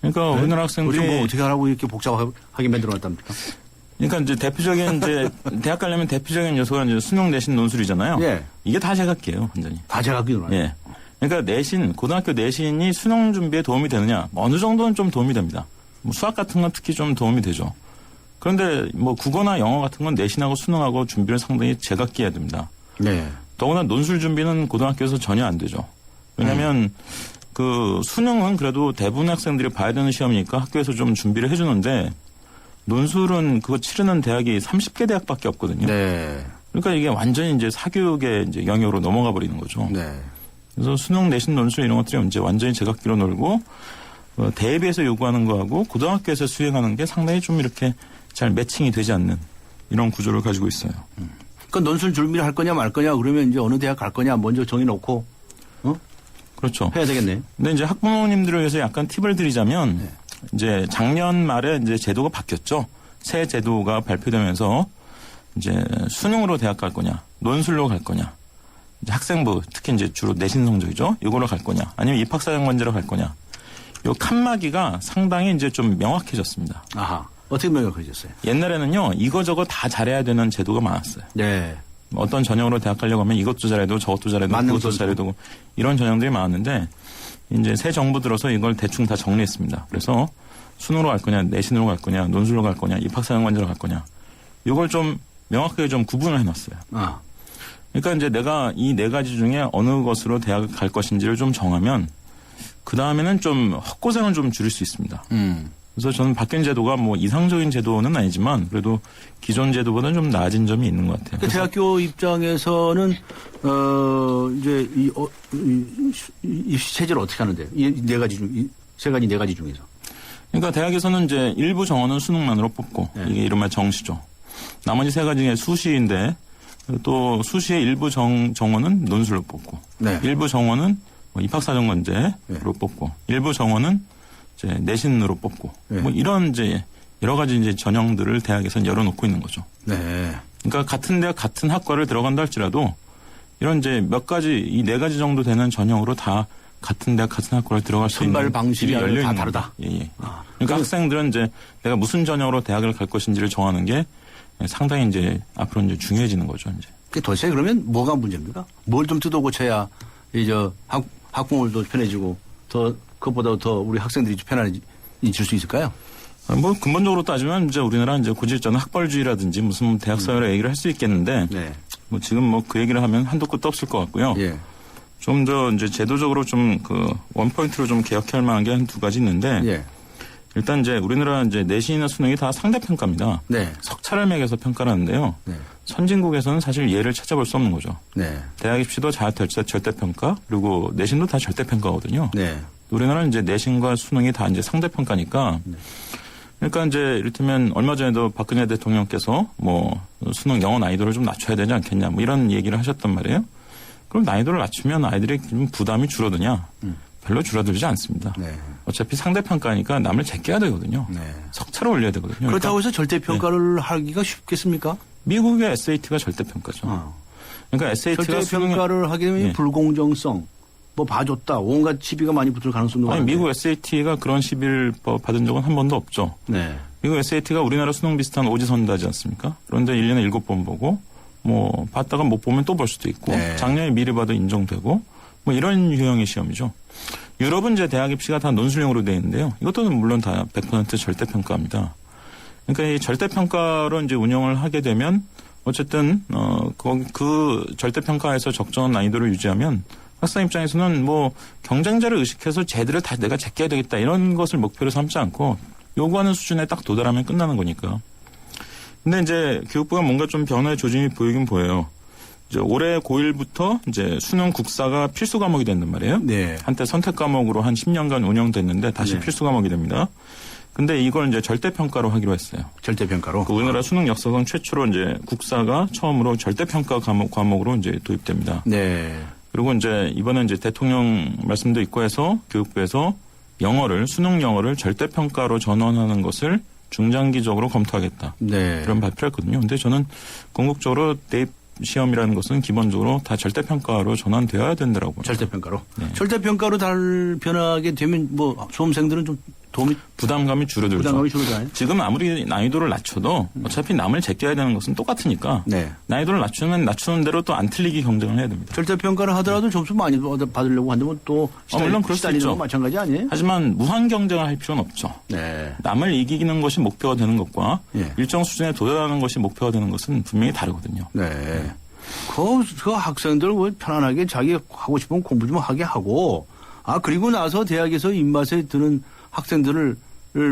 그러니까 네? 우리나라 학생들이 우리 뭐 어떻게 하라고 이렇게 복잡하게 만들어놨답니까? 그러니까 이제 대표적인 이제 대학 가려면 대표적인 요소가 이제 수능, 내신, 논술이잖아요. 예. 이게 다 제각기예요, 완전히. 다 제각기로. 예. 그러니까 고등학교 내신이 수능 준비에 도움이 되느냐? 어느 정도는 좀 도움이 됩니다. 뭐 수학 같은 건 특히 좀 도움이 되죠. 그런데 뭐 국어나 영어 같은 건 내신하고 수능하고 준비를 상당히 제각기 해야 됩니다. 네. 더구나 논술 준비는 고등학교에서 전혀 안 되죠. 왜냐하면 그 수능은 그래도 대부분 학생들이 봐야 되는 시험이니까 학교에서 좀 준비를 해주는데 논술은 그거 치르는 대학이 30개 대학밖에 없거든요. 네. 그러니까 이게 완전히 이제 사교육의 이제 영역으로 넘어가 버리는 거죠. 네. 그래서 수능, 내신, 논술 이런 것들이 이제 완전히 제각기로 놀고 대입에서 요구하는 거하고 고등학교에서 수행하는 게 상당히 좀 이렇게 잘 매칭이 되지 않는 이런 구조를 가지고 있어요. 그러니까 논술 준비를 할 거냐 말 거냐 그러면 이제 어느 대학 갈 거냐 먼저 정해놓고 그렇죠. 해야 되겠네. 근데 이제 학부모님들을 위해서 약간 팁을 드리자면 네. 이제 작년 말에 이제 제도가 바뀌었죠. 새 제도가 발표되면서 이제 수능으로 대학 갈 거냐, 논술로 갈 거냐, 이제 학생부 특히 이제 주로 내신 성적이죠. 이거로 갈 거냐, 아니면 입학사정관제로 갈 거냐. 요 칸막이가 상당히 이제 좀 명확해졌습니다. 아하. 어떻게 명확해졌어요? 옛날에는요, 이거저거 다 잘해야 되는 제도가 많았어요. 네. 어떤 전형으로 대학 가려고 하면 이것도 잘해도 저것도 잘해도 그것도 잘해도 이런 전형들이 많았는데 이제 새 정부 들어서 이걸 대충 다 정리했습니다. 그래서 수능으로 갈 거냐, 내신으로 갈 거냐, 논술로 갈 거냐, 입학사정관제로 갈 거냐. 이걸 좀 명확하게 좀 구분을 해놨어요. 그러니까 이제 내가 이 네 가지 중에 어느 것으로 대학을 갈 것인지를 좀 정하면 그 다음에는 좀 헛고생을 좀 줄일 수 있습니다. 그래서 저는 바뀐 제도가 뭐 이상적인 제도는 아니지만 그래도 기존 제도보다는 좀 나아진 점이 있는 것 같아요. 대학교 입장에서는 이제 입시 체제를 어떻게 하는데요? 이 네 가지 중, 세 가지 네 가지 중에서. 그러니까 대학에서는 이제 일부 정원은 수능만으로 뽑고 이게 이른바 정시죠. 나머지 세 가지의 수시인데 또 수시의 일부 정원은 논술로 뽑고 일부 정원은 입학사정관제로 뽑고 일부 정원은 이제 내신으로 뽑고 뭐 이런 이제 여러 가지 이제 전형들을 대학에서는 열어놓고 있는 거죠. 그러니까 같은 대학 같은 학과를 들어간다 할지라도 이런 이제 몇 가지 이 네 가지 정도 되는 전형으로 다 같은 대학 같은 학과를 들어갈 수 있는 선발 방식이 열려 다 있는 다르다. 그러니까 학생들은 이제 내가 무슨 전형으로 대학을 갈 것인지를 정하는 게 상당히 이제 앞으로 이제 중요해지는 거죠. 이제. 도대체 그러면 뭐가 문제입니까? 뭘 좀 뜯어 고쳐야 학부모들도 편해지고 더 그것보다 더 우리 학생들이 편안해질 수 있을까요? 뭐 근본적으로 따지면 이제 우리나라 이제 고질적인 학벌주의라든지 무슨 대학 사회로 얘기를 할 수 있겠는데 뭐 지금 뭐 그 얘기를 하면 한도 끝도 없을 것 같고요. 좀 더 이제 제도적으로 좀 그 원포인트로 좀 개혁할 만한 게 한 두 가지 있는데 일단 이제 우리나라 이제 내신이나 수능이 다 상대평가입니다. 석차를 매겨서 평가를 하는데요. 선진국에서는 사실 예를 찾아볼 수 없는 거죠. 대학 입시도 절대평가 그리고 내신도 다 절대평가거든요. 우리나라는 이제 내신과 수능이 다 이제 상대평가니까 그러니까 이제 이를테면 얼마 전에도 박근혜 대통령께서 뭐 수능 영어 난이도를 좀 낮춰야 되지 않겠냐 뭐 이런 얘기를 하셨단 말이에요. 그럼 난이도를 낮추면 아이들의 좀 부담이 줄어드냐? 별로 줄어들지 않습니다. 어차피 상대평가니까 남을 제껴야 되거든요. 석차를 올려야 되거든요. 그렇다고 해서 절대평가를 하기가 쉽겠습니까? 미국의 SAT가 절대평가죠. 그러니까 SAT가 절대평가를 하게 되면 불공정성, 뭐 봐줬다, 온갖 시비가 많이 붙을 가능성도 많아요. 미국 SAT가 그런 시비를 받은 적은 한 번도 없죠. 미국 SAT가 우리나라 수능 비슷한 오지선다지 않습니까? 그런데 1년에 7번 보고 뭐 봤다가 못 보면 또 볼 수도 있고 작년에 미리 봐도 인정되고 뭐 이런 유형의 시험이죠. 유럽은 이제 대학 입시가 다 논술형으로 되어 있는데요. 이것도 물론 다 100% 절대평가입니다. 그러니까 이 절대평가로 이제 운영을 하게 되면 어쨌든 그 절대평가에서 적정한 난이도를 유지하면 학생 입장에서는 뭐 경쟁자를 의식해서 쟤들을 다 내가 제껴야 되겠다 이런 것을 목표로 삼지 않고 요구하는 수준에 딱 도달하면 끝나는 거니까. 근데 이제 교육부가 뭔가 좀 변화의 조짐이 보이긴 보여요. 이제 올해 고1부터 이제 수능 국사가 필수 과목이 된단 말이에요. 한때 선택 과목으로 한 10년간 운영됐는데 다시 필수 과목이 됩니다. 근데 이걸 이제 절대평가로 하기로 했어요. 절대평가로? 우리나라 수능 역사상 최초로 이제 국사가 처음으로 절대평가 과목으로 이제 도입됩니다. 그리고 이제 이번에 이제 대통령 말씀도 있고 해서 교육부에서 수능 영어를 절대평가로 전환하는 것을 중장기적으로 검토하겠다. 그런 발표를 했거든요. 근데 저는 궁극적으로 대입 시험이라는 것은 기본적으로 다 절대평가로 전환되어야 된다라고. 절대평가로? 절대평가로 변하게 되면 뭐 수험생들은 좀 부담감이 줄어들죠. 지금 아무리 난이도를 낮춰도 어차피 남을 제껴야 되는 것은 똑같으니까 난이도를 낮추면 낮추는 대로 또 안 틀리기 경쟁을 해야 됩니다. 절대평가를 하더라도 점수 많이 받으려고 한다면 또 물론 그럴 수 있죠. 마찬가지 아니에요? 하지만 무한 경쟁을 할 필요는 없죠. 남을 이기는 것이 목표가 되는 것과 일정 수준에 도달하는 것이 목표가 되는 것은 분명히 다르거든요. 그 학생들 편안하게 자기 하고 싶으면 공부 좀 하게 하고 그리고 나서 대학에서 입맛에 드는 학생들을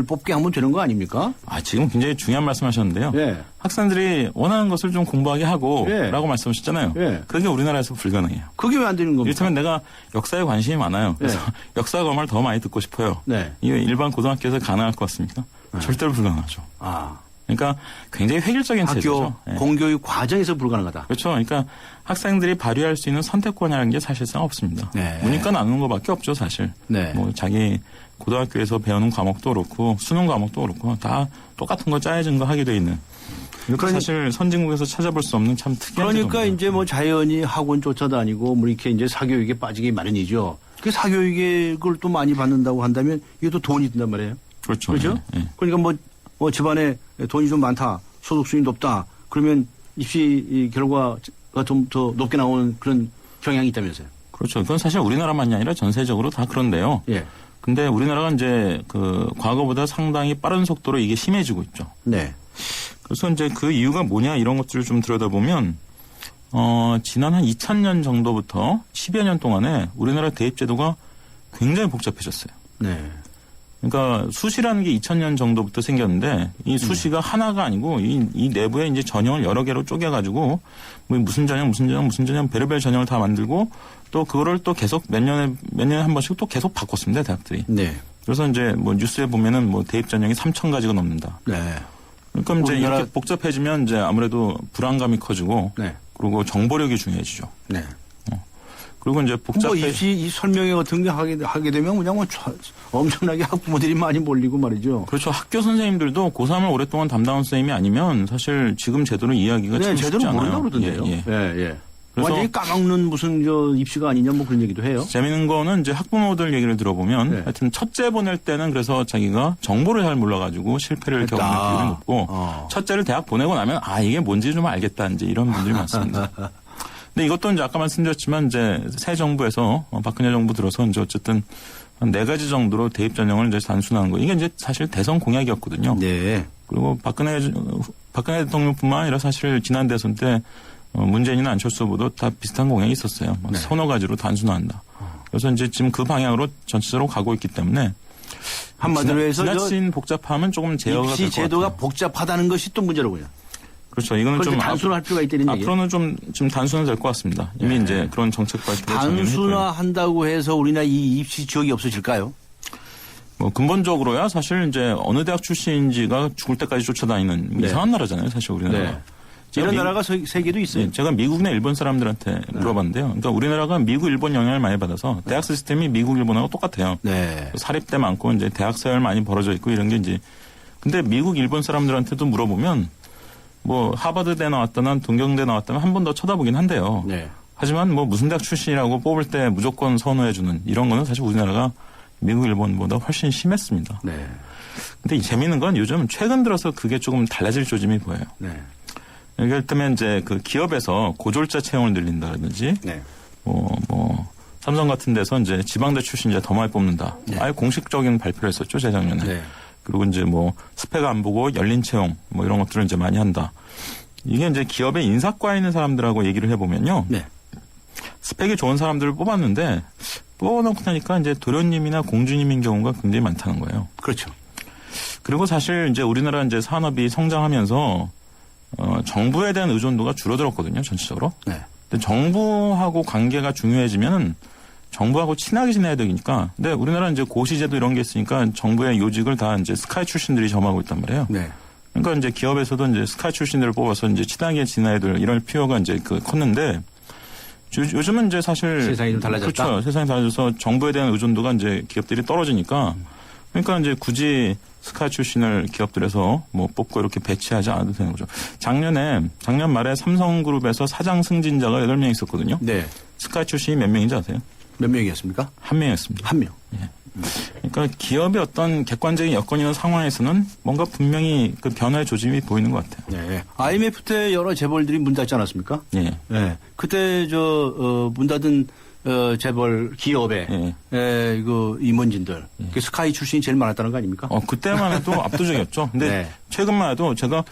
뽑게 하면 되는 거 아닙니까? 지금 굉장히 중요한 말씀하셨는데요. 학생들이 원하는 것을 좀 공부하게 하고 라고 말씀하셨잖아요. 그게 우리나라에서 불가능해요. 그게 왜 안 되는 겁니까? 이를테면 내가 역사에 관심이 많아요. 그래서 역사 과목을 더 많이 듣고 싶어요. 이게 일반 고등학교에서 가능할 것 같습니까? 절대로 불가능하죠. 그러니까 굉장히 획일적인 체제죠. 공교육 과정에서 불가능하다. 그렇죠. 그러니까 학생들이 발휘할 수 있는 선택권이라는 게 사실상 없습니다. 문이과 나누는 것밖에 없죠, 사실. 뭐 자기 고등학교에서 배우는 과목도 그렇고 수능 과목도 그렇고 다 똑같은 거 짜여진 거 하게 돼 있는. 이렇게 사실 선진국에서 찾아볼 수 없는 참 특이한 그러니까 제도입니다. 이제 뭐 자연히 학원 쫓아다니고 뭐 이렇게 이제 사교육에 빠지기 마련이죠. 그 사교육을 또 많이 받는다고 한다면 이게 또 돈이 든단 말이에요. 그렇죠. 그러니까 뭐 집안에 돈이 좀 많다, 소득수준이 높다, 그러면 입시 결과가 좀 더 높게 나오는 그런 경향이 있다면서요? 그렇죠. 그건 사실 우리나라만이 아니라 전세적으로 다 그런데요. 근데 우리나라가 이제 그 과거보다 상당히 빠른 속도로 이게 심해지고 있죠. 그래서 이제 그 이유가 뭐냐 이런 것들을 좀 들여다보면 지난 한 2000년 정도부터 10여 년 동안에 우리나라 대입제도가 굉장히 복잡해졌어요. 그러니까 수시라는 게 2000년 정도부터 생겼는데 이 수시가 하나가 아니고 이 내부에 이제 전형을 여러 개로 쪼개가지고 뭐 무슨 전형 별의별 전형을 다 만들고 또 그거를 또 계속 몇 년에 한 번씩 또 계속 바꿨습니다, 대학들이. 그래서 이제 뭐 뉴스에 보면은 뭐 대입 전형이 3,000가지가 넘는다. 네. 그러니까 이제 이렇게 복잡해지면 이제 아무래도 불안감이 커지고 네. 그리고 정보력이 중요해지죠. 네. 그리고 이제 복잡해. 이 설명회 같은 게 하게 되면 그냥 뭐 엄청나게 학부모들이 많이 몰리고 말이죠. 그렇죠. 학교 선생님들도 고3을 오랫동안 담당한 선생님이 아니면 사실 지금 제도는 이해하기가 참 쉽지 않아요. 제대로 모른다고 그러던데요. 예. 그래서 완전히 까먹는 무슨 입시가 아니냐 뭐 그런 얘기도 해요. 재밌는 거는 이제 학부모들 얘기를 들어보면 하여튼 첫째 보낼 때는 그래서 자기가 정보를 잘 몰라가지고 실패를 겪는 비율이 높고 첫째를 대학 보내고 나면 이게 뭔지 좀 알겠다 이제 이런 분들이 많습니다. 근데 이것도 이제 아까 말씀드렸지만 이제 새 정부에서 박근혜 정부 들어서 이제 어쨌든 한 4가지 정도로 대입 전형을 이제 단순화한 거. 이게 이제 사실 대선 공약이었거든요. 네. 그리고 박근혜 대통령뿐만 아니라 사실 지난 대선 때 문재인이나 안철수 후보도 다 비슷한 공약이 있었어요. 서너 가지로 단순화한다. 그래서 이제 지금 그 방향으로 전체적으로 가고 있기 때문에 한마디로 해서 지나친 복잡함은 조금 제어가 될 것 같아요. 입시 제도가 복잡하다는 것이 또 문제로군요. 그렇죠. 이거는 좀 단순화할 필요가 있다는 얘기예요. 앞으로는 좀 단순화 될 것 같습니다. 이미 이제 그런 정책 발표를 단순화한다고 해서 우리나라 이 입시 지역이 없어질까요? 뭐 근본적으로야 사실 이제 어느 대학 출신인지가 죽을 때까지 쫓아다니는 이상한 나라잖아요. 사실 우리나라가. 네. 이런 나라가 세계도 있어요. 네, 제가 미국이나 일본 사람들한테 물어봤는데요. 그러니까 우리나라가 미국, 일본 영향을 많이 받아서 대학 시스템이 미국, 일본하고 똑같아요. 네. 사립대 많고 이제 대학 서열 많이 벌어져 있고 이런 게 이제 근데 미국, 일본 사람들한테도 물어보면 뭐 하버드대 나왔다나 동경대 나왔다면 한 번 더 쳐다보긴 한대요. 네. 하지만 뭐 무슨 대학 출신이라고 뽑을 때 무조건 선호해주는 이런 거는 사실 우리나라가 미국, 일본보다 훨씬 심했습니다. 네. 근데 재미있는 건 요즘 최근 들어서 그게 조금 달라질 조짐이 보여요. 네. 예를 들면 이제 그 기업에서 고졸자 채용을 늘린다든지, 네. 삼성 같은 데서 이제 지방대 출신 이제 더 많이 뽑는다. 네. 아예 공식적인 발표를 했었죠, 재작년에. 네. 그리고 이제 뭐 스펙 안 보고 열린 채용 뭐 이런 것들을 이제 많이 한다. 이게 이제 기업의 인사과에 있는 사람들하고 얘기를 해보면요. 네. 스펙이 좋은 사람들을 뽑았는데 뽑아놓고 나니까 이제 도련님이나 공주님인 경우가 굉장히 많다는 거예요. 그렇죠. 그리고 사실 이제 우리나라 이제 산업이 성장하면서 정부에 대한 의존도가 줄어들었거든요, 전체적으로. 네. 근데 정부하고 관계가 중요해지면 정부하고 친하게 지내야 되니까. 근데 우리나라는 이제 고시제도 이런 게 있으니까 정부의 요직을 다 이제 스카이 출신들이 점하고 있단 말이에요. 네. 그러니까 이제 기업에서도 이제 스카이 출신들을 뽑아서 이제 친하게 지내야 될 이런 필요가 이제 컸는데 요즘은 이제 사실 세상이 좀 달라졌다. 그렇죠. 세상이 달라져서 정부에 대한 의존도가 이제 기업들이 떨어지니까 그러니까 이제 굳이 스카이 출신을 기업들에서 뭐 뽑고 이렇게 배치하지 않아도 되는 거죠. 작년 말에 삼성그룹에서 사장 승진자가 8명 있었거든요. 네. 스카이 출신이 몇 명인지 아세요? 몇 명이었습니까? 1명이었습니다. 1명. 예. 그러니까 기업의 어떤 객관적인 여건이나 상황에서는 뭔가 분명히 그 변화의 조짐이 보이는 것 같아요. 네. IMF 때 여러 재벌들이 문 닫지 않았습니까? 예. 네. 그때 문 닫은 재벌 기업에 그 임원진들 그 스카이 출신이 제일 많았다는 거 아닙니까? 그때만 해도 압도적이었죠. 근데 네. 최근만 해도 제가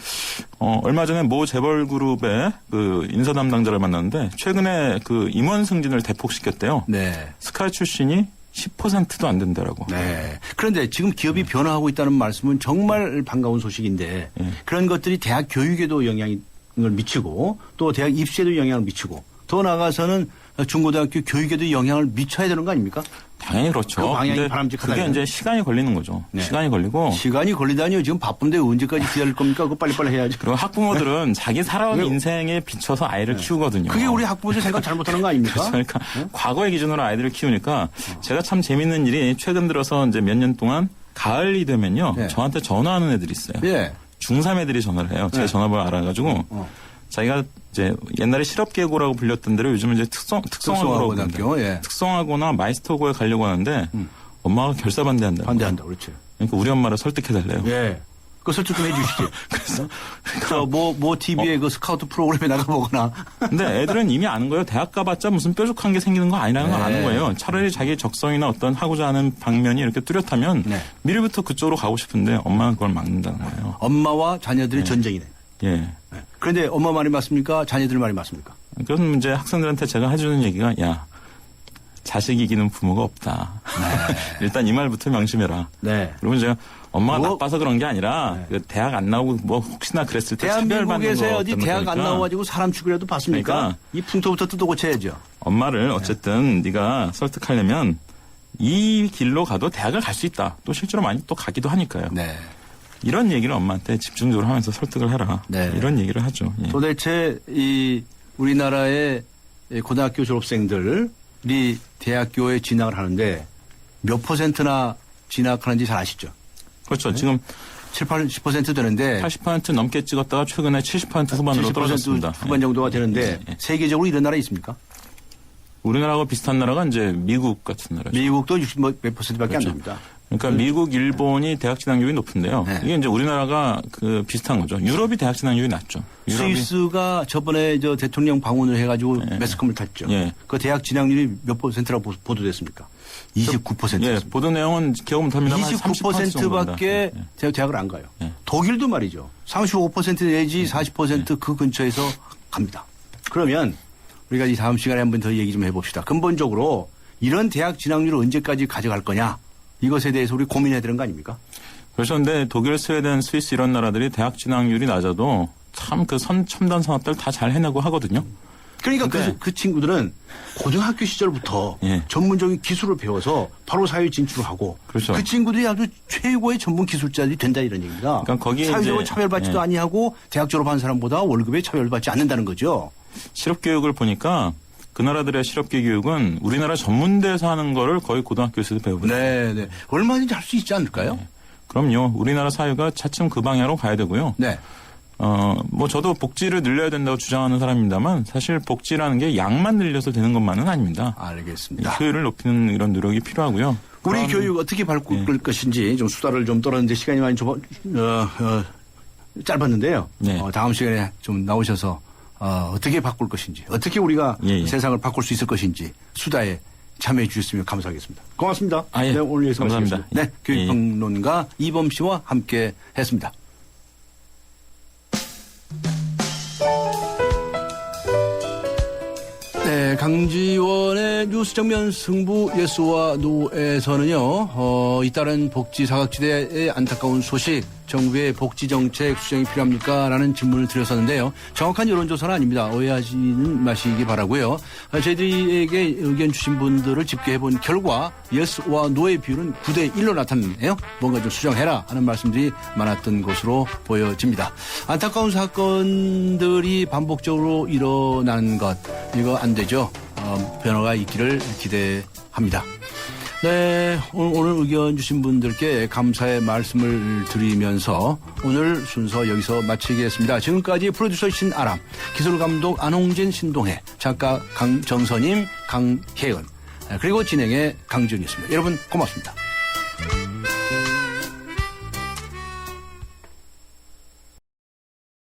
얼마 전에 모 재벌 그룹의 그 인사 담당자를 만났는데 최근에 그 임원 승진을 대폭시켰대요. 네. 스카이 출신이 10%도 안 된다라고. 네. 그런데 지금 기업이 변화하고 있다는 말씀은 정말 반가운 소식인데 그런 것들이 대학 교육에도 영향을 미치고 또 대학 입시에도 영향을 미치고 더 나아가서는 중고등학교 교육에도 영향을 미쳐야 되는 거 아닙니까? 당연히 그렇죠. 그 방향이 바람직하다. 그게 이제 시간이 걸리는 거죠. 네. 시간이 걸리고. 시간이 걸리다니요. 지금 바쁜데 언제까지 기다릴 겁니까? 그거 빨리빨리 해야지. 그리고 학부모들은 자기 살아온 인생에 비춰서 아이를 키우거든요. 그게 우리 학부모들 생각 잘못하는 거 아닙니까? 그러니까 과거의 기준으로 아이들을 키우니까 제가 참 재밌는 일이 최근 들어서 이제 몇 년 동안 가을이 되면요. 저한테 전화하는 애들이 있어요. 중3 애들이 전화를 해요. 제 전화번호 알아가지고. 자기가 이제 옛날에 실업계고라고 불렸던 대로 요즘은 이제 특성화고등학교, 특성화고나 마이스터고에 가려고 하는데 엄마가 결사 반대한다. 반대한다, 그렇지. 그러니까 우리 엄마를 설득해달래요. 예. 그 설득 좀 해주시지. 그래서 뭐 TV에 그 스카우트 프로그램에 나가보거나. 근데 애들은 이미 아는 거예요. 대학 가봤자 무슨 뾰족한 게 생기는 거 아니라는 걸 아는 거예요. 차라리 자기 적성이나 어떤 하고자 하는 방면이 이렇게 뚜렷하면 미리부터 그쪽으로 가고 싶은데 엄마는 그걸 막는다는 거예요. 엄마와 자녀들의 전쟁이네. 예. 그런데 엄마 말이 맞습니까? 자녀들 말이 맞습니까? 그럼 이제 학생들한테 제가 해주는 얘기가 자식 이기는 부모가 없다. 일단 이 말부터 명심해라. 네. 그리고 제가 엄마가 나빠서 그런 게 아니라 대학 안 나오고 뭐 혹시나 그랬을 때 차별받는 거 어디 대학 안 나와가지고 사람 취급이라도 받습니까? 그러니까 이 풍토부터 뜯어 고쳐야죠. 엄마를 어쨌든 네가 설득하려면 이 길로 가도 대학을 갈 수 있다. 또 실제로 많이 또 가기도 하니까요. 네. 이런 얘기를 엄마한테 집중적으로 하면서 설득을 해라. 네. 이런 얘기를 하죠. 예. 도대체 이 우리나라의 고등학교 졸업생들이 대학교에 진학을 하는데 몇 %나 진학하는지 잘 아시죠? 그렇죠. 지금 70% 되는데 80% 넘게 찍었다가 최근에 70% 후반으로 70% 떨어졌습니다. 후반 정도가 되는데 세계적으로 이런 나라 있습니까? 우리나라하고 비슷한 나라가 이제 미국 같은 나라죠. 미국도 60몇 %밖에 안 됩니다. 그러니까 미국, 일본이 대학 진학률이 높은데요. 이게 이제 우리나라가 그 비슷한 거죠. 유럽이 대학 진학률이 낮죠. 스위스가 저번에 저 대통령 방문을 해가지고 매스컴을 탔죠. 그 대학 진학률이 몇 %라고 보도됐습니까? 29%. 예, 보도 내용은 기억 못합니다만 29%밖에 대학을 안 가요. 독일도 말이죠. 35% 내지 40% 그 근처에서 갑니다. 그러면 우리가 이 다음 시간에 한번 더 얘기 좀 해봅시다. 근본적으로 이런 대학 진학률을 언제까지 가져갈 거냐 이것에 대해서 우리 고민해야 되는 거 아닙니까? 그래서 근데 독일, 스웨덴, 스위스 이런 나라들이 대학 진학률이 낮아도 참 그 첨단 산업들 다 잘 해내고 하거든요. 그러니까 그 친구들은 고등학교 시절부터 전문적인 기술을 배워서 바로 사회 진출을 하고 그렇죠. 그 친구들이 아주 최고의 전문 기술자들이 된다 이런 얘기입니다. 그러니까 거기에 사회적으로 차별받지도 아니하고 대학 졸업한 사람보다 월급에 차별받지 않는다는 거죠. 실업교육을 보니까 그 나라들의 실업교육은 우리나라 전문대에서 하는 거를 거의 고등학교에서도 배우거든요. 네. 얼마든지 할 수 있지 않을까요? 그럼요. 우리나라 사회가 차츰 그 방향으로 가야 되고요. 네. 뭐 저도 복지를 늘려야 된다고 주장하는 사람입니다만 사실 복지라는 게 양만 늘려서 되는 것만은 아닙니다. 알겠습니다. 효율을 높이는 이런 노력이 필요하고요. 우리 교육 어떻게 바꿀 것인지 좀 수다를 좀 떨었는데 시간이 많이 짧았는데요. 다음 시간에 좀 나오셔서 어떻게 바꿀 것인지 어떻게 우리가 세상을 바꿀 수 있을 것인지 수다에 참여해 주셨으면 감사하겠습니다. 고맙습니다. 네, 오늘 여기서 감사합니다. 마치겠습니다. 네, 교육평론가 이범 씨와 함께 했습니다. 네, 강지원의 뉴스 정면 승부 예스와 노에서는요, 잇따른 복지 사각지대의 안타까운 소식, 정부의 복지 정책 수정이 필요합니까? 라는 질문을 드렸었는데요. 정확한 여론조사는 아닙니다. 오해하지는 마시기 바라고요. 저희들에게 의견 주신 분들을 집계해본 결과 예스와 노의 비율은 9대1로 나타났네요. 뭔가 좀 수정해라 하는 말씀들이 많았던 것으로 보여집니다. 안타까운 사건들이 반복적으로 일어나는 것, 이거 안 되죠. 변화가 있기를 기대합니다. 네, 오늘 의견 주신 분들께 감사의 말씀을 드리면서 오늘 순서 여기서 마치겠습니다. 지금까지 프로듀서 신아람, 기술감독 안홍진, 신동해, 작가 강정선임, 강혜은, 그리고 진행의 강지훈이었습니다. 여러분 고맙습니다.